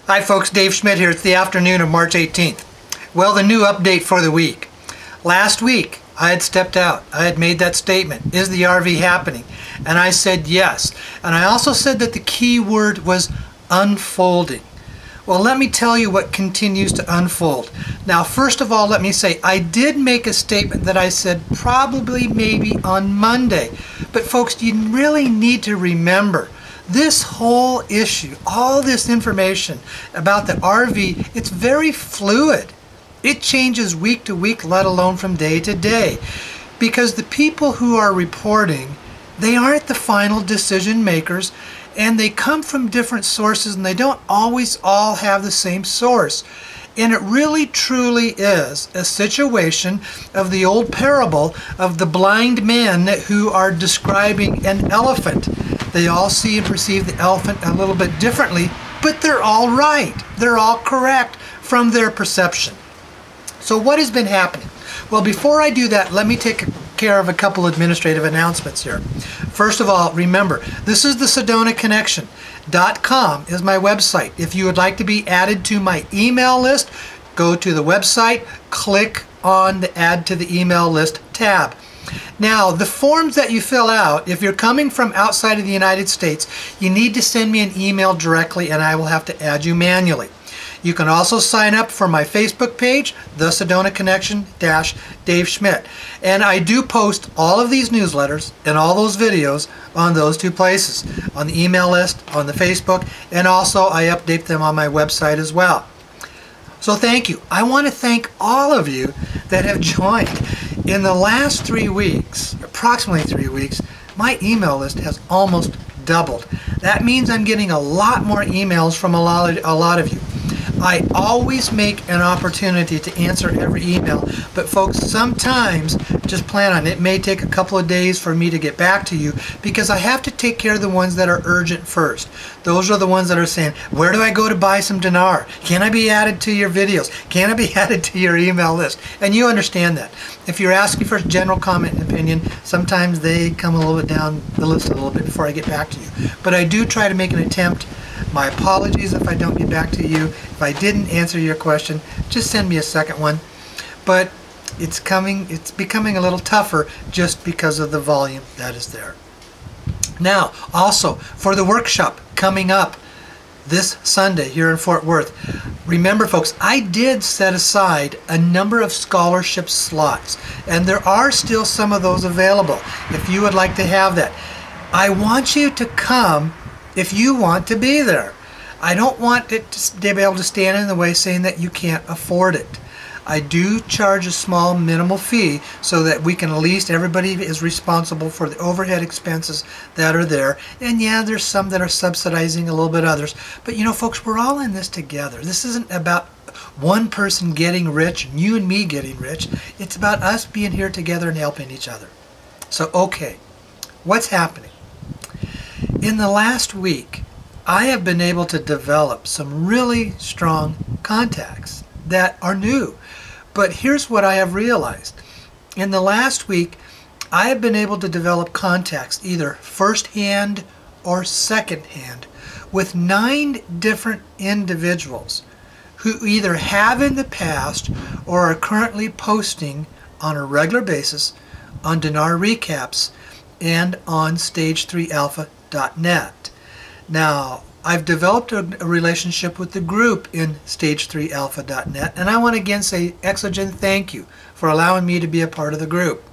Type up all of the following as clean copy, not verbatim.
Hi folks, Dave Schmidt here. It's the afternoon of March 18th. Well, the new update for the week. Last week, I had stepped out. I had made that statement, is the RV happening? And I said yes. And I also said that the key word was unfolding. Well, let me tell you what continues to unfold. Now, first of all, let me say, I did make a statement that I said probably maybe on Monday. But folks, you really need to remember, this whole issue, all this information about the RV, it's very fluid. It changes week to week, let alone from day to day. Because the people who are reporting, they aren't the final decision makers, and they come from different sources, and they don't always all have the same source. And it really truly is a situation of the old parable of the blind men who are describing an elephant. They all see and perceive the elephant a little bit differently, but they're all right. They're all correct from their perception. So what has been happening? Well, before I do that, let me take care of a couple administrative announcements here. First of all, remember, this is the SedonaConnection.com is my website. If you would like to be added to my email list, go to the website, click on the Add to the Email List tab. Now, the forms that you fill out, if you're coming from outside of the United States, you need to send me an email directly and I will have to add you manually. You can also sign up for my Facebook page, The Sedona Connection Dave Schmidt. And I do post all of these newsletters and all those videos on those two places, on the email list, on the Facebook, and also I update them on my website as well. So thank you. I want to thank all of you that have joined. In the last 3 weeks, approximately 3 weeks, my email list has almost doubled. That means I'm getting a lot more emails from a lot of you. I always make an opportunity to answer every email, but folks, sometimes just plan on it. It may take a couple of days for me to get back to you because I have to take care of the ones that are urgent first. Those are the ones that are saying, where do I go to buy some dinar? Can I be added to your videos? Can I be added to your email list? And you understand that. If you're asking for general comment and opinion, sometimes they come a little bit down the list a little bit before I get back to you. But I do try to make an attempt. My apologies if I don't get back to you. If I didn't answer your question, just send me a second one. But it's becoming a little tougher just because of the volume that is there. Now, also, for the workshop coming up this Sunday here in Fort Worth, remember folks, I did set aside a number of scholarship slots, and there are still some of those available if you would like to have that. I want you to come if you want to be there. I don't want it to be able to stand in the way saying that you can't afford it. I do charge a small minimal fee so that we can, at least everybody is responsible for the overhead expenses that are there. And yeah, there's some that are subsidizing a little bit others. But you know folks, we're all in this together. This isn't about one person getting rich and you and me getting rich. It's about us being here together and helping each other. So okay, what's happening? In the last week, I have been able to develop some really strong contacts that are new. But here's what I have realized. In the last week, I have been able to develop contacts, either first-hand or second-hand, with 9 different individuals who either have in the past or are currently posting on a regular basis on Dinar Recaps and on Stage3Alpha.net. Now, I've developed a relationship with the group in Stage3Alpha.net, and I want to again say exogen thank you for allowing me to be a part of the group.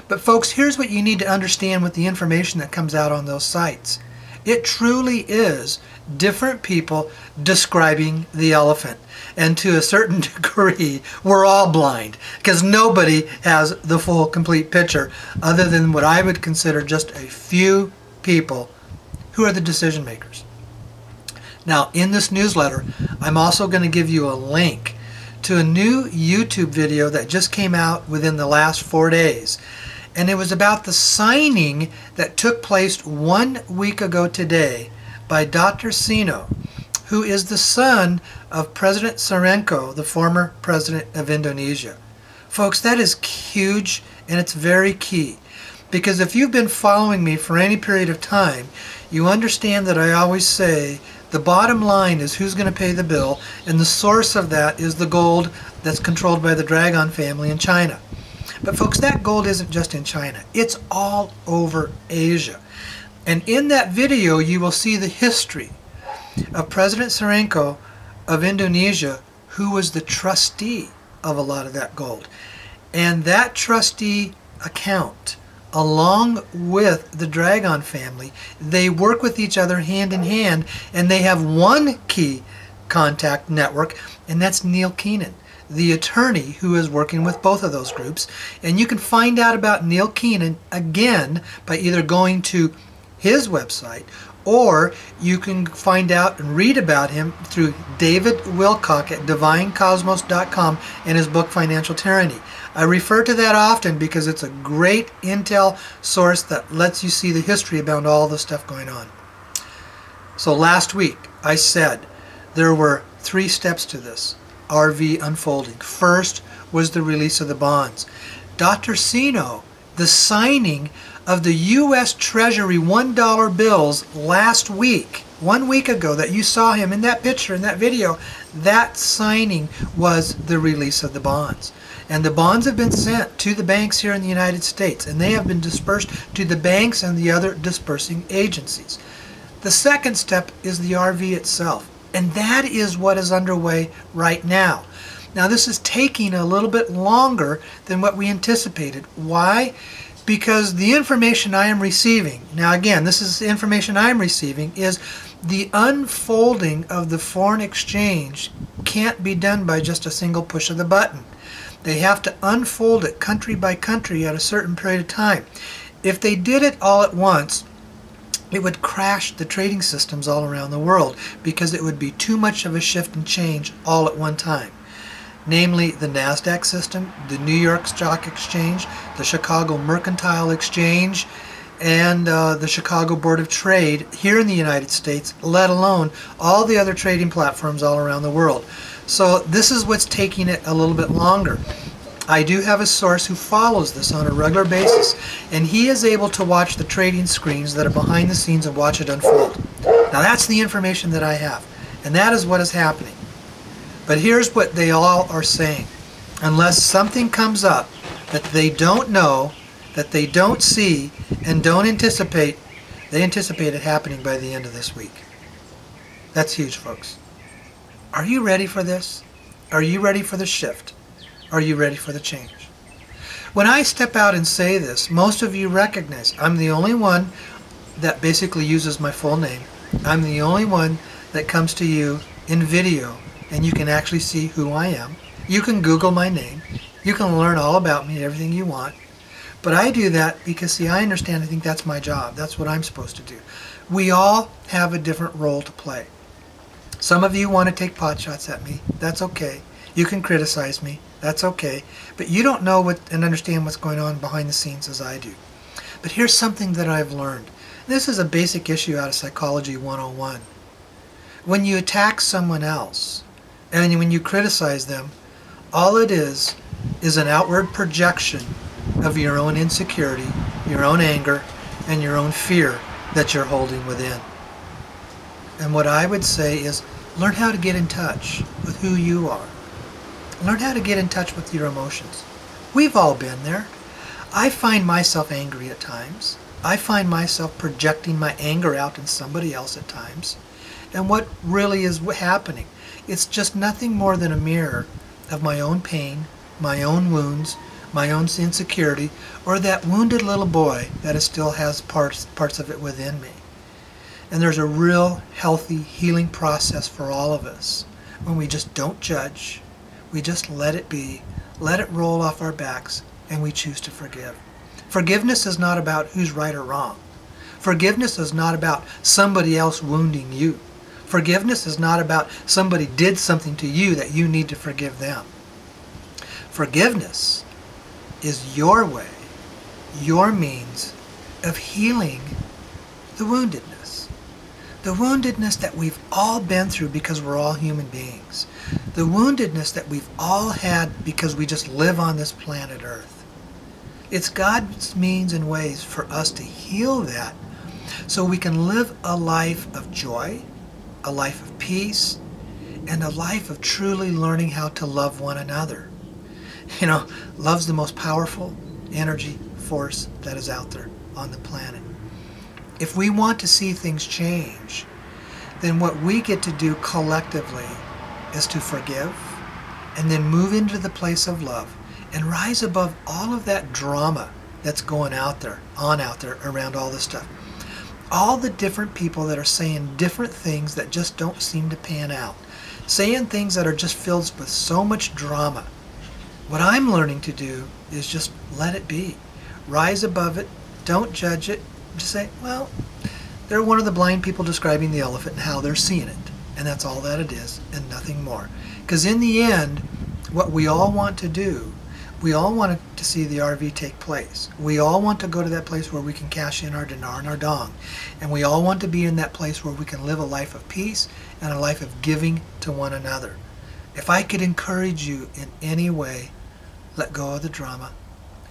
But folks, here's what you need to understand with the information that comes out on those sites. It truly is different people describing the elephant. And to a certain degree, we're all blind because nobody has the full, complete picture other than what I would consider just a few people who are the decision makers. Now, in this newsletter, I'm also going to give you a link to a new YouTube video that just came out within the last 4 days. And it was about the signing that took place 1 week ago today by Dr. Sino, who is the son of President Surenko, the former president of Indonesia. Folks, that is huge, and it's very key. Because if you've been following me for any period of time, you understand that I always say The bottom line is who's going to pay the bill, and the source of that is the gold that's controlled by the Dragon family in China. But folks, that gold isn't just in China. It's all over Asia. And in that video, you will see the history of President Suharto of Indonesia, who was the trustee of a lot of that gold. And that trustee account, along with the Dragon family, they work with each other hand in hand, and they have one key contact network, and that's Neil Keenan, the attorney who is working with both of those groups. And you can find out about Neil Keenan again by either going to his website, or you can find out and read about him through David Wilcock at DivineCosmos.com and his book Financial Tyranny. I refer to that often because it's a great intel source that lets you see the history about all the stuff going on. So last week I said there were 3 steps to this RV unfolding. First was the release of the bonds. Dr. Sino, the signing of the U.S. Treasury $1 bills last week, 1 week ago, that you saw him in that picture, in that video, that signing was the release of the bonds. And the bonds have been sent to the banks here in the United States, and they have been dispersed to the banks and the other dispersing agencies. The second step is the RV itself, and that is what is underway right now. Now, this is taking a little bit longer than what we anticipated. Why? Because the information I am receiving, now again, this is the information I am receiving, is the unfolding of the foreign exchange can't be done by just a single push of the button. They have to unfold it country by country at a certain period of time. If they did it all at once, it would crash the trading systems all around the world, because it would be too much of a shift and change all at one time. Namely, the NASDAQ system, the New York Stock Exchange, the Chicago Mercantile Exchange, and the Chicago Board of Trade here in the United States, let alone all the other trading platforms all around the world. So this is what's taking it a little bit longer. I do have a source who follows this on a regular basis, and he is able to watch the trading screens that are behind the scenes and watch it unfold. Now that's the information that I have, and that is what is happening. But here's what they all are saying. Unless something comes up that they don't know, that they don't see, and don't anticipate, they anticipate it happening by the end of this week. That's huge, folks. Are you ready for this? Are you ready for the shift? Are you ready for the change? When I step out and say this, most of you recognize I'm the only one that basically uses my full name. I'm the only one that comes to you in video, and you can actually see who I am. You can Google my name. You can learn all about me, everything you want. But I do that because, see, I understand, I think that's my job. That's what I'm supposed to do. We all have a different role to play. Some of you want to take pot shots at me. That's okay. You can criticize me. That's okay. But you don't know what and understand what's going on behind the scenes as I do. But here's something that I've learned. This is a basic issue out of Psychology 101. When you attack someone else, and when you criticize them, all it is an outward projection of your own insecurity, your own anger, and your own fear that you're holding within. And what I would say is, learn how to get in touch with who you are. Learn how to get in touch with your emotions. We've all been there. I find myself angry at times. I find myself projecting my anger out on somebody else at times. And what really is happening? It's just nothing more than a mirror of my own pain, my own wounds, my own insecurity, or that wounded little boy that still has parts of it within me. And there's a real healthy healing process for all of us when we just don't judge, we just let it be, let it roll off our backs, and we choose to forgive. Forgiveness is not about who's right or wrong. Forgiveness is not about somebody else wounding you. Forgiveness is not about somebody did something to you that you need to forgive them. Forgiveness is your way, your means of healing the woundedness. The woundedness that we've all been through because we're all human beings. The woundedness that we've all had because we just live on this planet Earth. It's God's means and ways for us to heal that so we can live a life of joy, a life of peace, and a life of truly learning how to love one another. You know, love's the most powerful energy force that is out there on the planet. If we want to see things change, then what we get to do collectively is to forgive and then move into the place of love and rise above all of that drama that's going out there around all this stuff. All the different people that are saying different things that just don't seem to pan out. Saying things that are just filled with so much drama. What I'm learning to do is just let it be. Rise above it. Don't judge it. Just say, well, they're one of the blind people describing the elephant and how they're seeing it. And that's all that it is and nothing more. Because in the end, what we all want to do, we all want to see the RV take place. We all want to go to that place where we can cash in our dinar and our dong. And we all want to be in that place where we can live a life of peace and a life of giving to one another. If I could encourage you in any way, let go of the drama,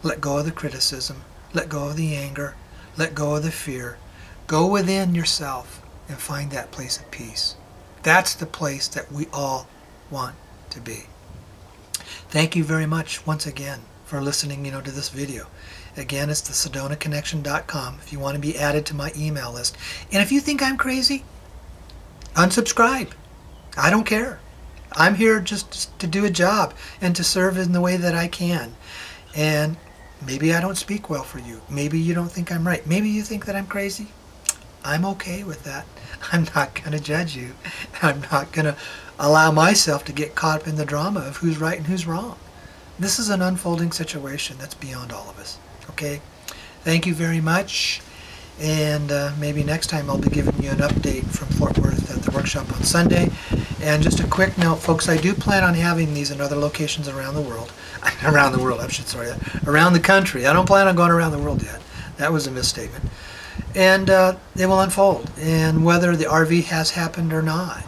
let go of the criticism, let go of the anger, let go of the fear. Go within yourself and find that place of peace. That's the place that we all want to be. Thank you very much once again for listening, to this video. Again, it's the SedonaConnection.com if you want to be added to my email list. And if you think I'm crazy, unsubscribe. I don't care. I'm here just to do a job and to serve in the way that I can. And maybe I don't speak well for you. Maybe you don't think I'm right. Maybe you think that I'm crazy. I'm okay with that. I'm not going to judge you. I'm not going to allow myself to get caught up in the drama of who's right and who's wrong. This is an unfolding situation that's beyond all of us. Okay? Thank you very much. And maybe next time I'll be giving you an update from Fort Worth at the workshop on Sunday. And just a quick note, folks, I do plan on having these in other locations around the world. Around the country. I don't plan on going around the world yet. That was a misstatement. And they will unfold. And whether the RV has happened or not,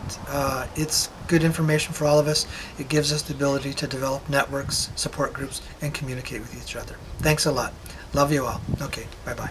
it's good information for all of us. It gives us the ability to develop networks, support groups, and communicate with each other. Thanks a lot. Love you all. Okay, bye-bye.